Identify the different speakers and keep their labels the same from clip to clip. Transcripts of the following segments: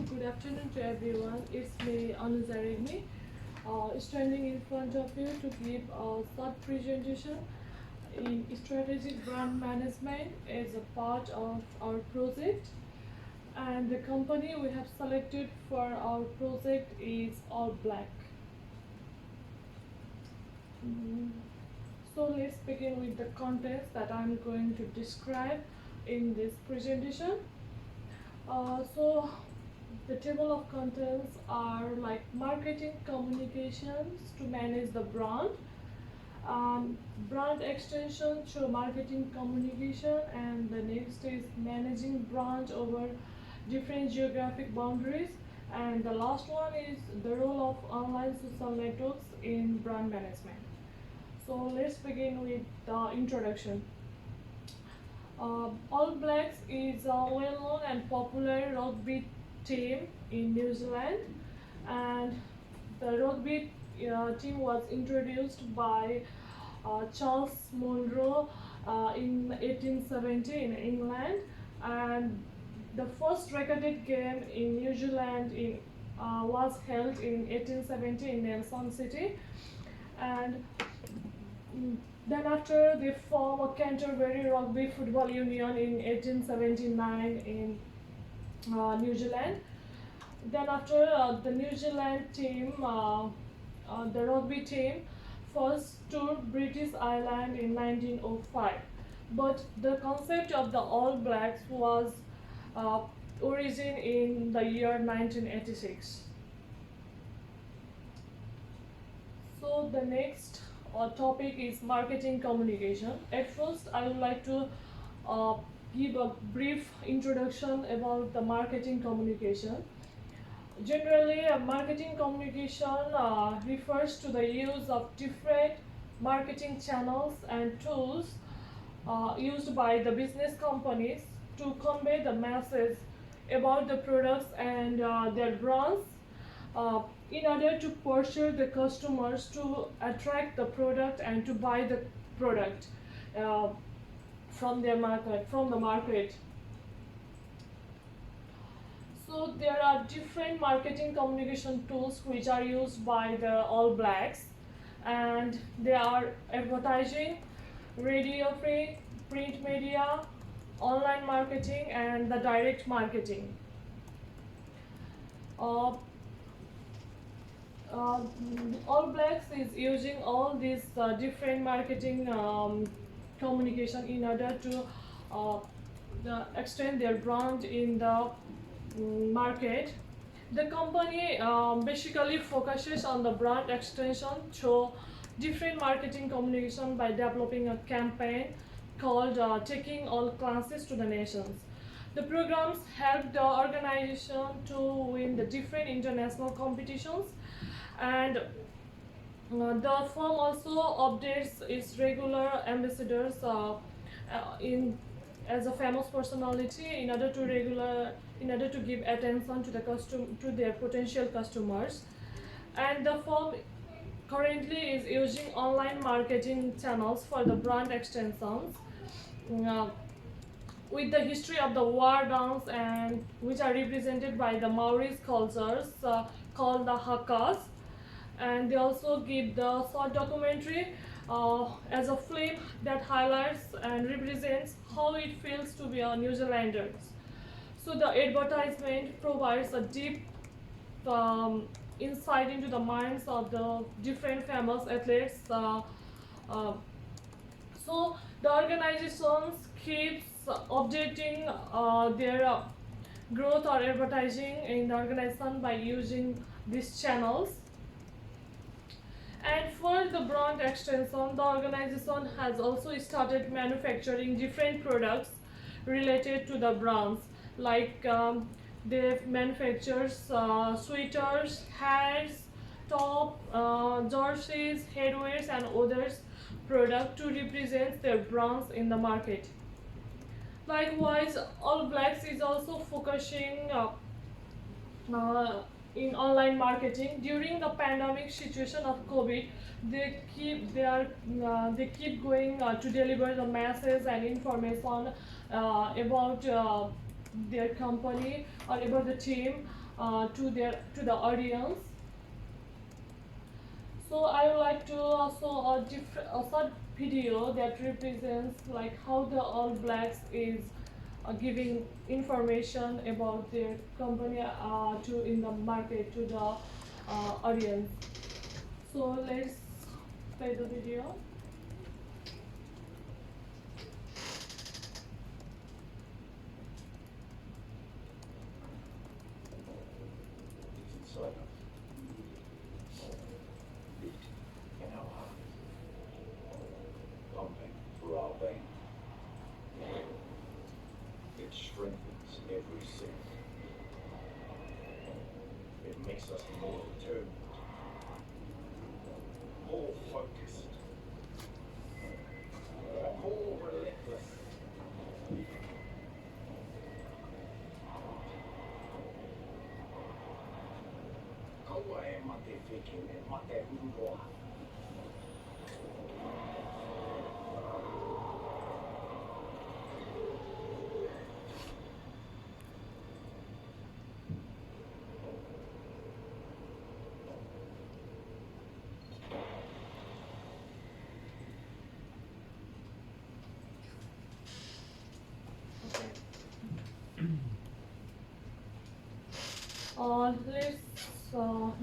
Speaker 1: Good afternoon to everyone. It's me, Anuja Regmi, standing in front of you to give a short presentation in strategic brand management as a part of our project. And the company we have selected for our project is All Black. Mm, So let's begin with the contents that I'm going to describe in this presentation. So the table of contents are like marketing communications to manage the brand, brand extension through marketing communication, and the next is managing brand over different geographic boundaries, and the last one is the role of online social networks in brand management. So let's begin with the introduction. All Blacks is a well-known and popular rugby team in New Zealand, and the rugby team was introduced by Charles Monroe in 1870 in England, and the first recorded game in New Zealand was held in 1870 in Nelson City, and then after they form a Canterbury Rugby Football Union in 1879 in New Zealand. Then after the New Zealand team, the rugby team first toured British Island in 1905. But the concept of the All Blacks was uh, origin in the year 1986. So the next topic is marketing communication. At first, I would like to uh, give a brief introduction about the marketing communication. Generally, marketing communication refers to the use of different marketing channels and tools used by the business companies to convey the message about the products and their brands uh, in order to persuade the customers to attract the product and to buy the product uh, from the market. So there are different marketing communication tools which are used by the All Blacks, and they are advertising, radio free, print media, online marketing, and the direct marketing. Uh, uh, All Blacks is using all these different marketing communication in order to uh, extend their brand in the market. The company basically focuses on the brand extension through different marketing communication by developing a campaign called Taking All Classes to the Nations. The programs help the organization to win the different international competitions, and the firm also updates its regular ambassadors in as a famous personality in order to give attention to to their potential customers. And the firm currently is using online marketing channels for the brand extensions. Uh, with the history of the war dance and which are represented by the Maori's cultures called the Hakas, and they also give the short documentary as a film that highlights and represents how it feels to be a New Zealander. So the advertisement provides a deep insight into the minds of the different famous athletes. Uh, so the organizations keeps updating their growth or advertising in the organization by using these channels. And for the brand extension, the organization has also started manufacturing different products related to the brands, like they manufactures sweaters, hats, top, jerseys, headwears, and others product to represent their brands in the market. Likewise, All Blacks is also focusing uh, in online marketing during the pandemic situation of COVID. They keep going to deliver the message and information about their company or about the team to the audience. So I would like to also a short video that represents like how the All Blacks is giving information about their company to in the market to the audience. So let's play the video.
Speaker 2: Inside us. Beat in our hearts. Pumping through our veins. It strengthens every sense. It makes us more determined, more focused, more relentless. Kaua e mate whiki e mate uroa.
Speaker 1: Let's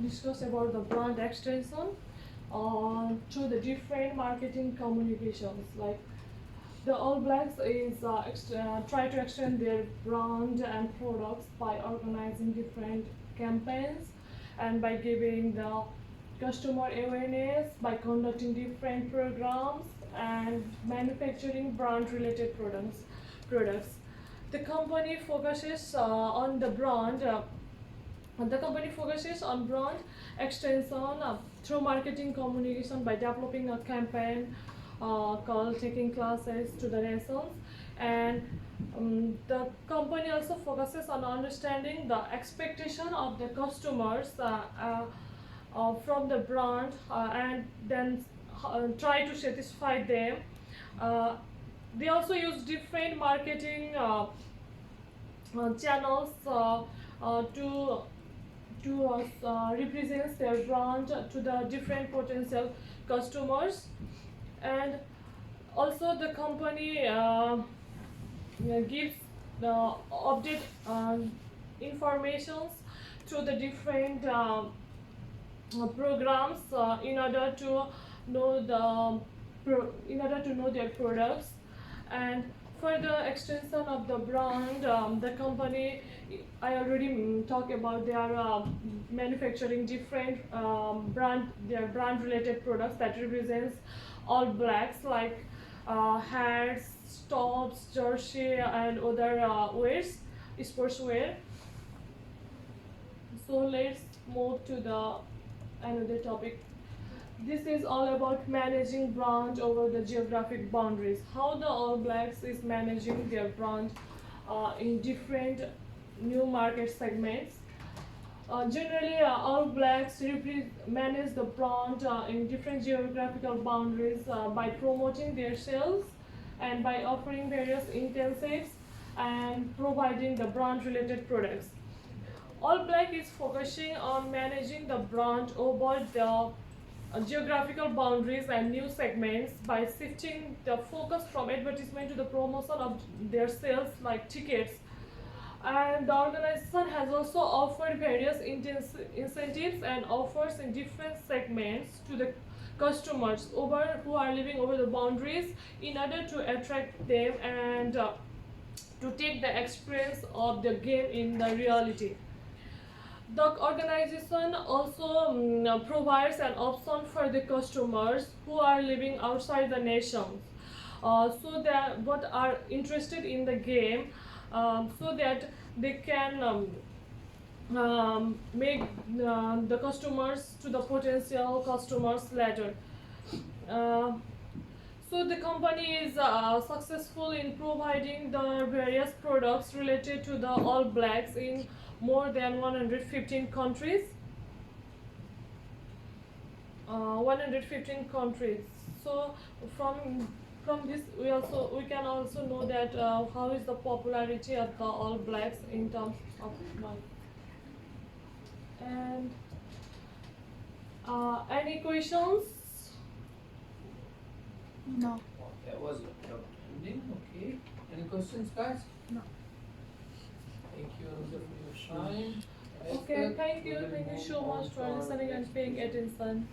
Speaker 1: discuss about the brand extension to the different marketing communications. Like the All Blacks is try to extend their brand and products by organizing different campaigns and by giving the customer awareness by conducting different programs and manufacturing brand related products. The company focuses on the company focuses on brand extension through marketing communication by developing a campaign called Taking Classes to the Nations. And the company also focuses on understanding the expectation of the customers from the brand and then try to satisfy them. Uh, they also use different marketing channels to represent their brand to the different potential customers. And also the company gives the update informations to the different programs in order to know their products. And for the extension of the brand, the company I already talked about. They are manufacturing different their brand related products that represents All Blacks, like hats, tops, jersey, and other wears, sports wear. So let's move to the another topic. This is all about managing brand over the geographic boundaries. How the All Blacks is managing their brand in different new market segments. Generally, All Blacks manage the brand in different geographical boundaries by promoting their sales and by offering various incentives and providing the brand related products. All Black is focusing on managing the brand over the geographical boundaries and new segments by shifting the focus from advertisement to the promotion of their sales like tickets. And the organization has also offered various incentives and offers in different segments to the customers who are living over the boundaries in order to attract them and to take the experience of the game in the reality. The organization also provides an option for the customers who are living outside the nation, so that what are interested in the game, so that they can make the customers to the potential customers later. Uh, so the company is successful in providing the various products related to the All Blacks in more than 115 countries. 115 countries. So from this we can also know that how is the popularity of the All Blacks in terms of money. And any questions?
Speaker 3: No.
Speaker 4: That was ending. Okay. Any questions, guys?
Speaker 3: No.
Speaker 4: Thank you, Anusha, for your time.
Speaker 1: Okay, thank you
Speaker 4: We will
Speaker 1: so
Speaker 4: move on
Speaker 1: much
Speaker 4: to
Speaker 1: for
Speaker 4: our
Speaker 1: listening and
Speaker 4: next
Speaker 1: paying
Speaker 4: presentation.
Speaker 1: attention.